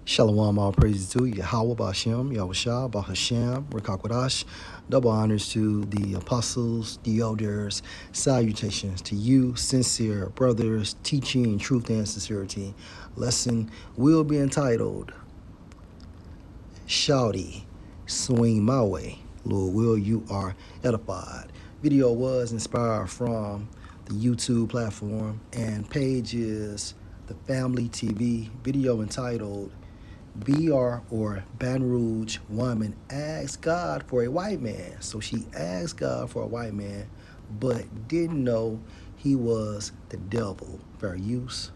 Shalom, all praises to Yahweh Bashem, Yahushua, Bahashem, Rekakwadash. Double honors to the apostles, the elders. Salutations to you, sincere brothers, teaching truth and sincerity. Lesson will be entitled Shawty, Swing My Way. Lord will, you are edified. Video was inspired from the YouTube platform, and page is the Family TV. Video entitled BR or Baton Rouge woman asked God for a white man. So she asked God for a white man, but didn't know he was the devil. Fair use.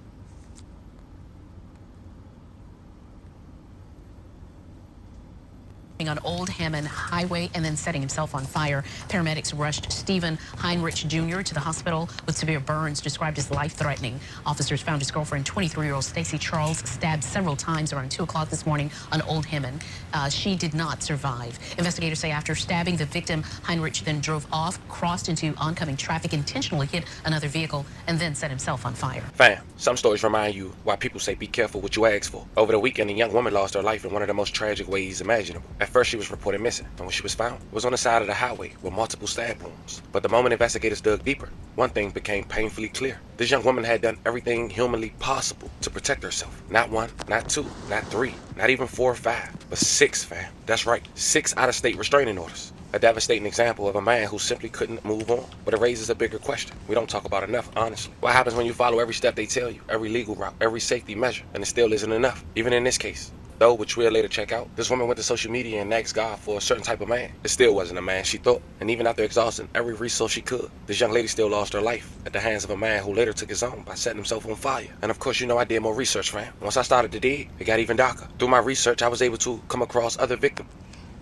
On Old Hammond Highway and then setting himself on fire. Paramedics rushed Stephen Heinrich Jr. to the hospital with severe burns described as life-threatening. Officers found his girlfriend, 23-year-old Stacy Charles, stabbed several times around 2 o'clock this morning on Old Hammond. She did not survive. Investigators say after stabbing the victim, Heinrich then drove off, crossed into oncoming traffic, intentionally hit another vehicle, and then set himself on fire. Fam, some stories remind you why people say be careful what you ask for. Over the weekend, a young woman lost her life in one of the most tragic ways imaginable. At first, she was reported missing, and when she was found, it was on the side of the highway with multiple stab wounds. But the moment investigators dug deeper, one thing became painfully clear. This young woman had done everything humanly possible to protect herself. Not 1, not 2, not 3, not even 4 or 5, but 6, fam. That's right, 6 out-of-state restraining orders. A devastating example of a man who simply couldn't move on. But it raises a bigger question we don't talk about enough, honestly. What happens when you follow every step they tell you, every legal route, every safety measure, and it still isn't enough? Even in this case. Though, which we'll later check out, this woman went to social media and asked God for a certain type of man. It still wasn't a man she thought. And even after exhausting every resource she could, this young lady still lost her life at the hands of a man who later took his own by setting himself on fire. And of course, you know I did more research, fam. Once I started to dig, it got even darker. Through my research, I was able to come across other victims.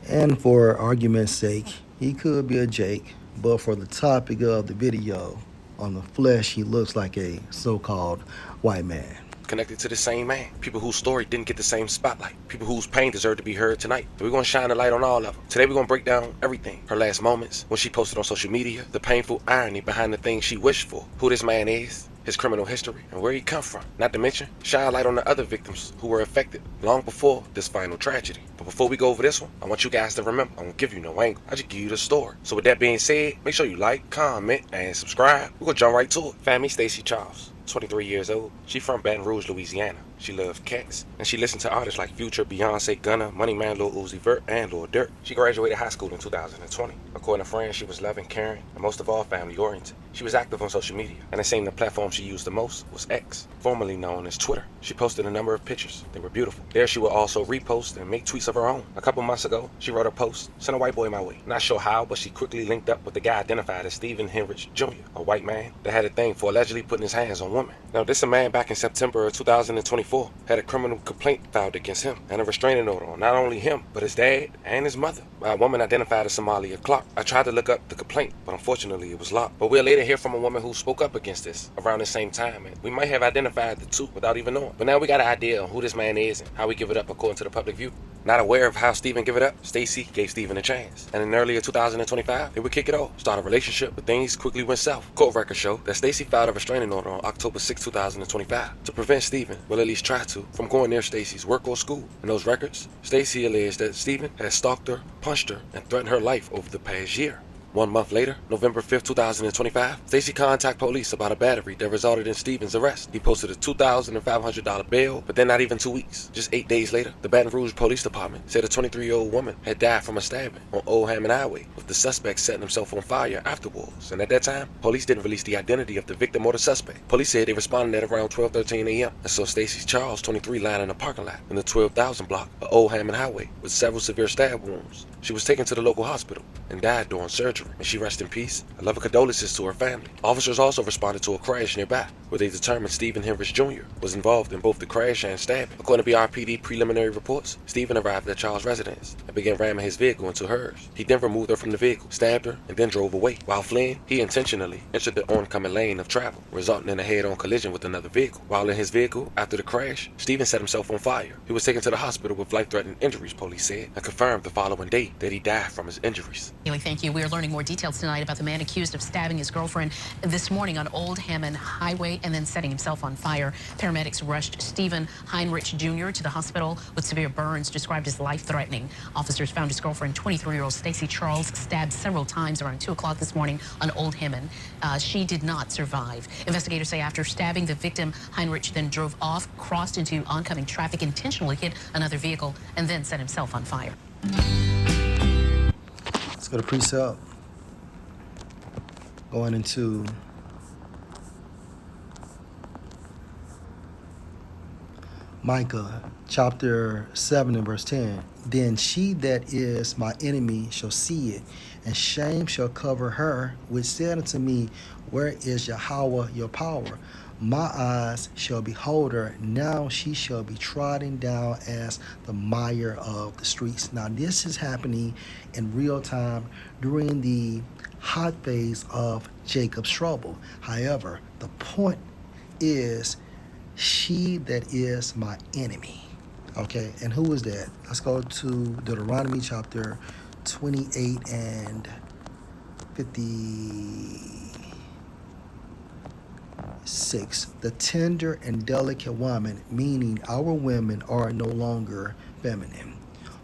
And for argument's sake, he could be a Jake, but for the topic of the video, on the flesh, he looks like a so-called white man. Connected to the same man. People whose story didn't get the same spotlight. People whose pain deserved to be heard tonight. So we're going to shine a light on all of them. Today we're going to break down everything. Her last moments, when she posted on social media, the painful irony behind the things she wished for, who this man is, his criminal history, and where he come from. Not to mention, shine a light on the other victims who were affected long before this final tragedy. But before we go over this one, I want you guys to remember, I won't give you no angle. I just give you the story. So with that being said, make sure you like, comment, and subscribe. We're going to jump right to it. Family, Stacy Charles. 23 years old. She from Baton Rouge, Louisiana. She loves cats, and she listened to artists like Future, Beyonce, Gunna, Money Man, Lil Uzi Vert, and Lil Durk. She graduated high school in 2020. According to friends, she was loving, caring, and most of all, family-oriented. She was active on social media, and it seemed the platform she used the most was X, formerly known as Twitter. She posted a number of pictures. They were beautiful. There she would also repost and make tweets of her own. A couple months ago, she wrote a post, "Send a white boy my way." Not sure how, but she quickly linked up with the guy identified as Stephen Heinrich Jr., a white man that had a thing for allegedly putting his hands on women. Now, this a man back in September of 2024 had a criminal complaint filed against him and a restraining order on not only him, but his dad and his mother by a woman identified as Somalia Clark. I tried to look up the complaint, but unfortunately it was locked. But we'll later hear from a woman who spoke up against this around the same time, and we might have identified the two without even knowing. But now we got an idea on who this man is and how we give it up according to the public view. Not aware of how Stephen gave it up, Stacy gave Stephen a chance. And in earlier 2025, they would kick it off, start a relationship, but things quickly went south. Court records show that Stacy filed a restraining order on October 6, 2025 to prevent Stephen, well at least try to, from going near Stacy's work or school. In those records, Stacy alleged that Stephen had stalked her, punched her, and threatened her life over the past year. 1 month later, November 5th, 2025, Stacy contacted police about a battery that resulted in Stephen's arrest. He posted a $2,500 bail, but then not even 2 weeks. Just 8 days later, the Baton Rouge Police Department said a 23-year-old woman had died from a stabbing on Old Hammond Highway, with the suspect setting himself on fire afterwards. And at that time, police didn't release the identity of the victim or the suspect. Police said they responded at around 12:13 a.m. and saw Stacy Charles, 23, lying in a parking lot in the 12,000 block of Old Hammond Highway with several severe stab wounds. She was taken to the local hospital and died during surgery. And she rest in peace. I love her condolences to her family. Officers also responded to a crash nearby, where they determined Stephen Heinrich Jr. was involved in both the crash and stabbing. According to BRPD preliminary reports, Stephen arrived at Charles' residence and began ramming his vehicle into hers. He then removed her from the vehicle, stabbed her, and then drove away. While fleeing, he intentionally entered the oncoming lane of travel, resulting in a head-on collision with another vehicle. While in his vehicle, after the crash, Stephen set himself on fire. He was taken to the hospital with life-threatening injuries, police said, and confirmed the following day that he died from his injuries. Thank you. We are learning more. more details tonight about the man accused of stabbing his girlfriend this morning on Old Hammond Highway and then setting himself on fire. Paramedics rushed Stephen Heinrich Jr. to the hospital with severe burns described as life-threatening. Officers found his girlfriend, 23-year-old Stacy Charles, stabbed several times around 2 o'clock this morning on Old Hammond. She did not survive. Investigators say after stabbing the victim, Heinrich then drove off, crossed into oncoming traffic, intentionally hit another vehicle, and then set himself on fire. Let's go to precept. Going into Micah chapter 7 and verse 10. Then she that is my enemy shall see it, and shame shall cover her, which said unto me, where is Yahweh your power? My eyes shall behold her. Now she shall be trodden down as the mire of the streets. Now this is happening in real time during the hot phase of Jacob's trouble. However, the point is she that is my enemy. Okay, and who is that? Let's go to Deuteronomy chapter 28 and 56. The tender and delicate woman, meaning our women are no longer feminine.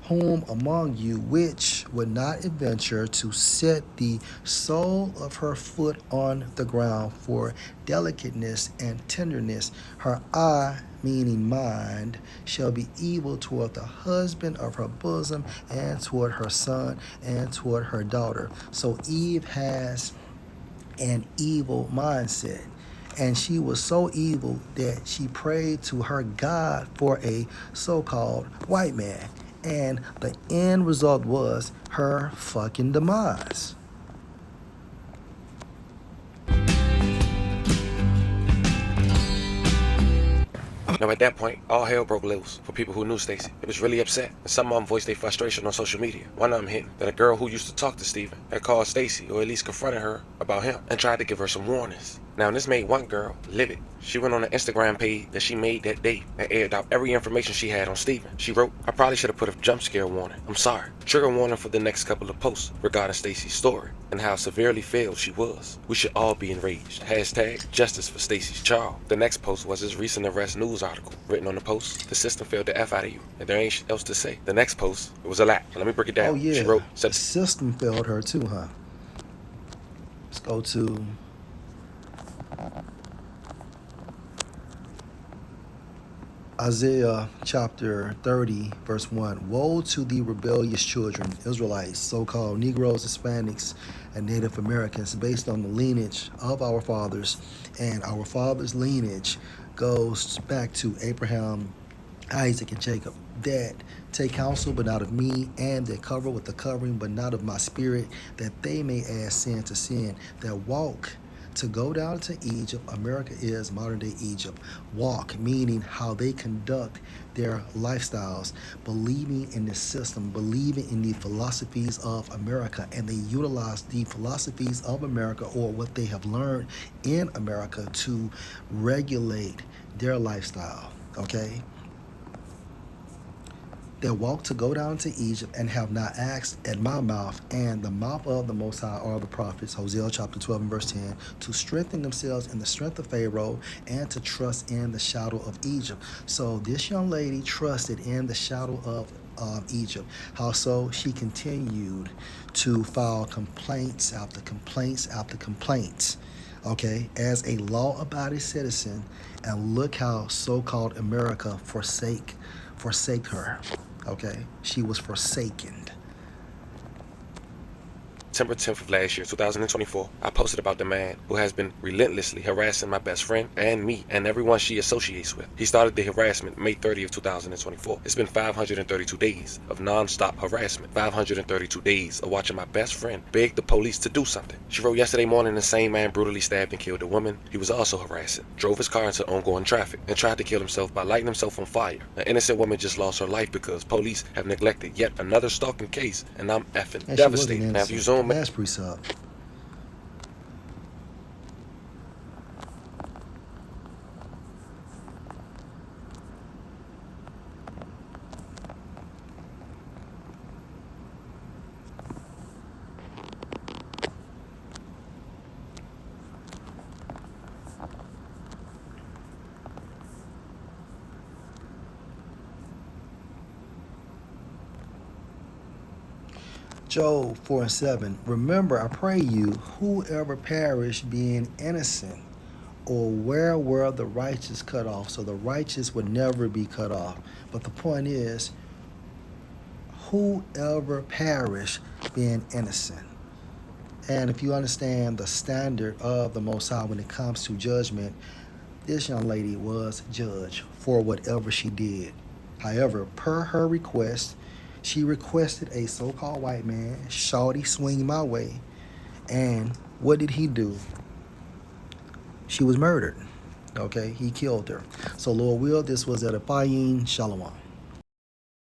Whom among you which would not adventure to set the sole of her foot on the ground for delicateness and tenderness, her eye, meaning mind, shall be evil toward the husband of her bosom, and toward her son, and toward her daughter. So Eve has an evil mindset. And she was so evil that she prayed to her God for a so-called white man. And the end result was her fucking demise. Now, at that point, all hell broke loose for people who knew Stacy. It was really upset, and some of them voiced their frustration on social media. One of them hinting that a girl who used to talk to Stephen had called Stacy, or at least confronted her about him, and tried to give her some warnings. Now, this made one girl livid. She went on an Instagram page that she made that day and aired out every information she had on Stephen. She wrote, I probably should have put a jump scare warning. I'm sorry. Trigger warning for the next couple of posts regarding Stacy's story and how severely failed she was. We should all be enraged. Hashtag justice for Stacy's child. The next post was his recent arrest news article. Written on the post, the system failed the F out of you, and there ain't else to say. The next post, it was a lot. Let me break it down. Oh yeah, she wrote, the system failed her too, huh? Let's go to Isaiah chapter 30, verse 1. Woe to the rebellious children, Israelites, so-called Negroes, Hispanics, and Native Americans, based on the lineage of our fathers. And our fathers' lineage goes back to Abraham, Isaac, and Jacob, that take counsel but not of me, and that cover with the covering but not of my spirit, that they may add sin to sin, that walk to go down to Egypt. America is modern day Egypt. Walk, meaning how they conduct their lifestyles, believing in the system, believing in the philosophies of America, and they utilize the philosophies of America, or what they have learned in America, to regulate their lifestyle. Okay? That walk to go down to Egypt, and have not asked at my mouth and the mouth of the Most High are the prophets, Hosea chapter 12 and verse 10, to strengthen themselves in the strength of Pharaoh and to trust in the shadow of Egypt. So this young lady trusted in the shadow of Egypt. How so? She continued to file complaints after complaints after complaints, okay, as a law-abiding citizen, and look how so-called America forsake her. Okay, she was forsaken. September 10th of last year, 2024, I posted about the man who has been relentlessly harassing my best friend and me and everyone she associates with. He started the harassment May 30th, 2024. It's been 532 days of non-stop harassment, 532 days of watching my best friend beg the police to do something. She wrote, yesterday morning, the same man brutally stabbed and killed a woman he was also harassing, drove his car into ongoing traffic, and tried to kill himself by lighting himself on fire. An innocent woman just lost her life because police have neglected yet another stalking case, and I'm effing devastated. Now, if you zoom Last precept. Job 4 and 7. Remember, I pray you, whoever perish being innocent, or where were the righteous cut off? So the righteous would never be cut off. But the point is, whoever perish being innocent. And if you understand the standard of the Most High when it comes to judgment, this young lady was judged for whatever she did. However, per her request, she requested a so-called white man, Shawty, swing my way. And what did he do? She was murdered. Okay, he killed her. So Lord will, this was edifying. Shalom.